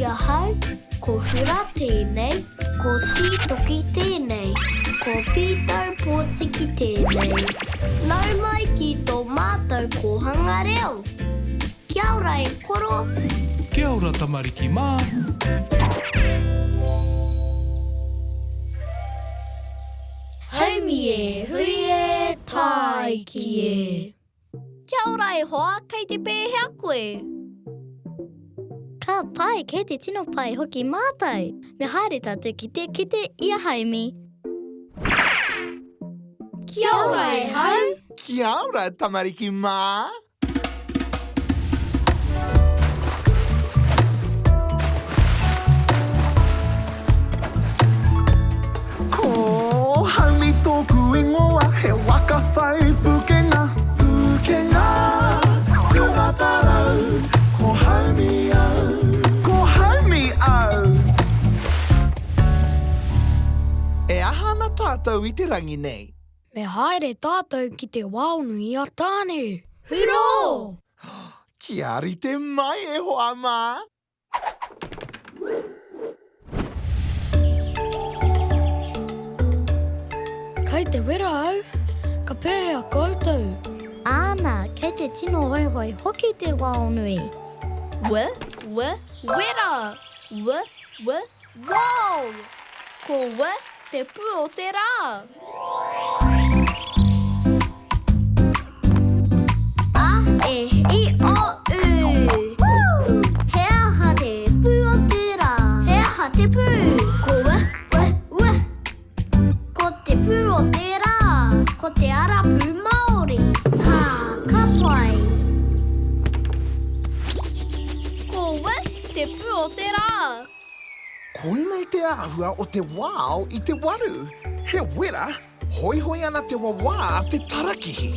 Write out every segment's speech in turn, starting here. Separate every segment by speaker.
Speaker 1: Kia hau, ko hura tēnei, ko tītoki tēnei, ko pītau pōtiki tēnei. Nau mai ki tō mātou kohanga reo. Kia ora e koro.
Speaker 2: Kia ora tamariki mā.
Speaker 1: Haumi e, hui e, tai ki e.
Speaker 3: Kia ora e hoa, kei te pēhea koe.
Speaker 4: Ka pai kei te tino pai hoki mātou. Me haere tātou ki te ia haumi.
Speaker 1: Kia ora e hau.
Speaker 5: Kia ora, tamariki mā. Ko haumi tōku ingoa, he waka whai pukenga. Pukenga, tūmatarau, ko haumi au. Ko haumi au. E ahana tātou i te rangi nei.
Speaker 6: Me haere tātou ki te wāonui a tāne.
Speaker 1: Huro!
Speaker 5: Kia rite mai e hoa mā.
Speaker 6: Kei te wera au, ka pēhea koutou.
Speaker 4: Āna, kei te tino hoihoi hoki te wāonui.
Speaker 3: Wera. Wow! Ko te pū o te rā.
Speaker 1: E, I, O, U. He aha te pū o te rā. He aha te pū. Ko Ko te pū o te rā. Ko te arapu Māori. Ka pai.
Speaker 3: Ko te pū o te rā.
Speaker 5: Koina i te āhua o te wāo i te waru. He wera, hoihoi ana te wawā te tarakihi.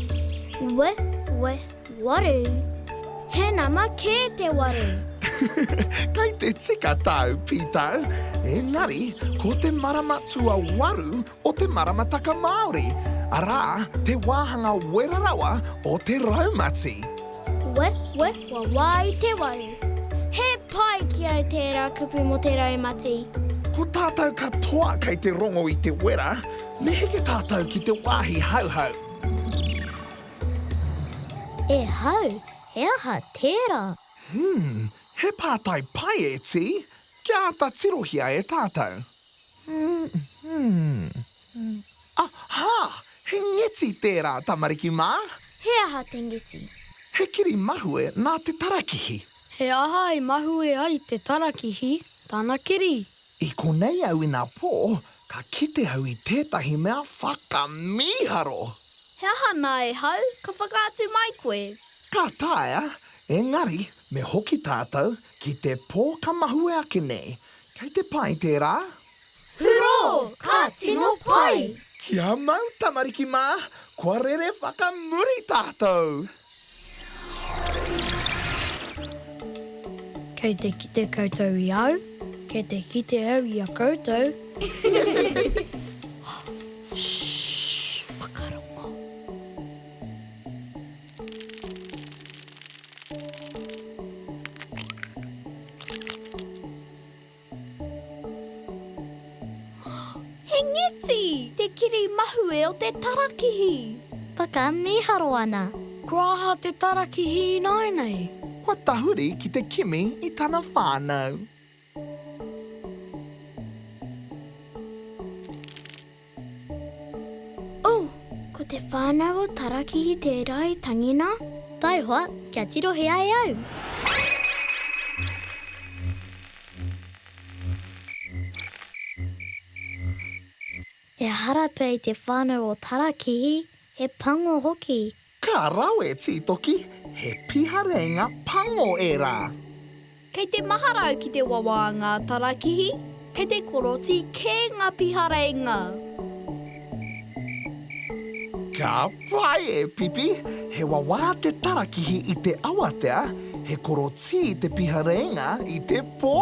Speaker 4: Waru. He nama kē te waru.
Speaker 5: Kei te tika tau, pītau. Engari, ko te maramatua waru o te maramataka Māori. Arā, te wāhanga werarawa o te raumati.
Speaker 4: Wā i te waru. He pai ki au tērā kupu mo te raumati.
Speaker 5: Ko tātou katoa kei te rongo i te wera, me heke tātou ki te wāhi hauhau.
Speaker 4: E hau, he aha tērā.
Speaker 5: He pātai pai e ti, kia ata tirohia e tātou. Aha, he ngeti tērā, tamariki mā.
Speaker 4: He aha te ngiti.
Speaker 5: He kiri mahue nā te tarakihi.
Speaker 6: He aha i mahue ai te tarakihi, tāna kiri.
Speaker 5: I konei au i nā pō, ka kite au i tētahi mea whakamiharo.
Speaker 3: He aha nā e hau, ka whakaatu mai koe.
Speaker 5: Ka taea, engari, me hoki tātou ki te pō ka mahue ake nei. Kei te pai tērā.
Speaker 1: Huro! Ka tino pai.
Speaker 5: Kia mau, tamariki mā, kua rere whakamuri tātou.
Speaker 6: Kei te kite koutou i au, kei te kite au i a koutou. Shhh, whakarongo.
Speaker 3: He ngeti, te kiri mahue o te tarakihi.
Speaker 4: Whakamiharo ana.
Speaker 6: Kua aha te tarakihi nainei.
Speaker 5: Kua tahuri ki te kimi i tana whānau.
Speaker 4: Ko te whānau o tarakihi tērā i tangina. Tai hoa, kia tirohia e au. E harapei te whānau o tarakihi, he pango hoki.
Speaker 5: Ka rau e tītoki, he piharenga pango e rā.
Speaker 3: Kei te maharau ki te wawa ngā tarakihi, kei te koroti kē ngā piharenga.
Speaker 5: Ka pai e Pipi, he wawā te tarakihi i te awatea, he koroti i te piharenga i te pō.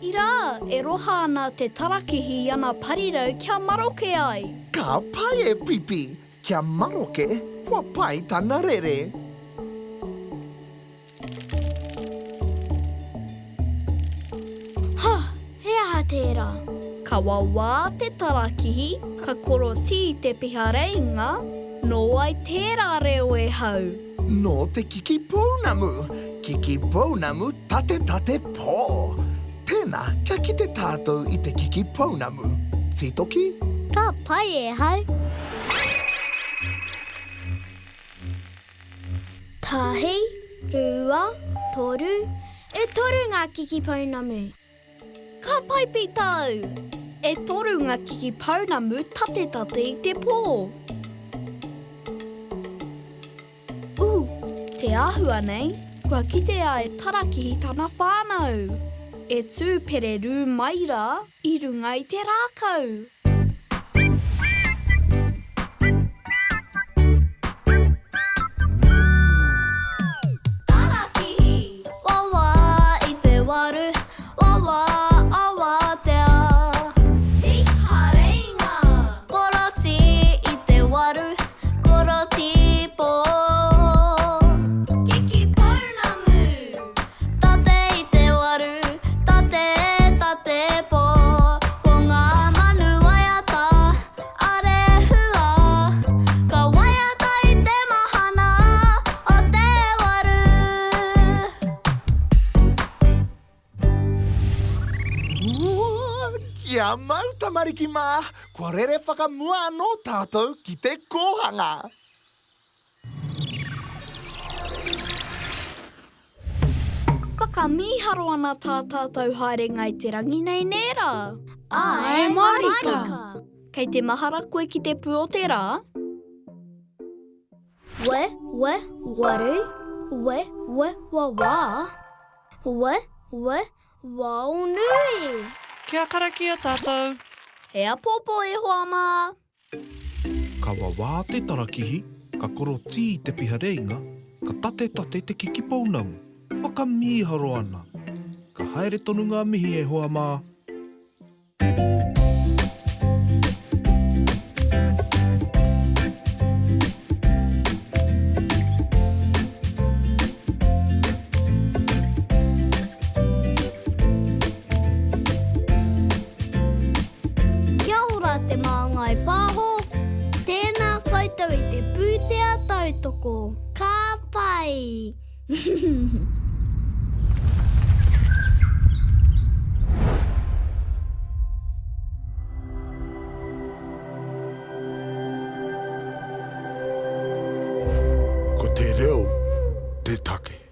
Speaker 3: Ira, e roha ana te tarakihi ana parirau kia maroke ai.
Speaker 5: Ka pai e Pipi, kia maroke, kua pai tana rere.
Speaker 4: tērā.
Speaker 3: Ka wawā te tarakihi, ka koroti te piha reinga, nō ai tērā reo e hau.
Speaker 5: No te kiki pounamu. Kiki pounamu tate tate pō. Tēnā, kia kite tātou i te kiki pounamu. Tītoki?
Speaker 1: Ka pai e hau.
Speaker 4: Tahi, rua, toru. E toru ngā kiki pounamu.
Speaker 3: Ka pai pitau! E toru ngā kiki pounamu tate tate i te pō. Te āhua nei, kua kitea e tarakihi tana whānau. E tūpere rū maira i runga i te rākau. Tarakihi! Wawa i te waru, wawa awa te a. Piha reinga! Koroti i te waru, koroti pō.
Speaker 5: Kia mau tamariki mā, kua rere whakamua anō tātou ki te kōhanga.
Speaker 3: Whakamiharo ana tā tātou haerenga i te rangi nei nērā.
Speaker 4: Ai, marika.
Speaker 3: Kei te mahara koe ki te pū o te rā.
Speaker 4: Waru. Wā. Wao nui.
Speaker 7: Kia karakia tātou.
Speaker 3: Hea pōpō e hoa mā.
Speaker 2: Ka wawā te tarakihi, ka koroti i te piha reinga, ka tate te kiki pounamu. Whakamiharo ana. Ka haere tonu ngā mihi e hoa mā.
Speaker 1: Kia ora te māngai pāho. Tēnā koutou i te pūtea tautoko. Ka pai!
Speaker 5: Ko te reo, te take.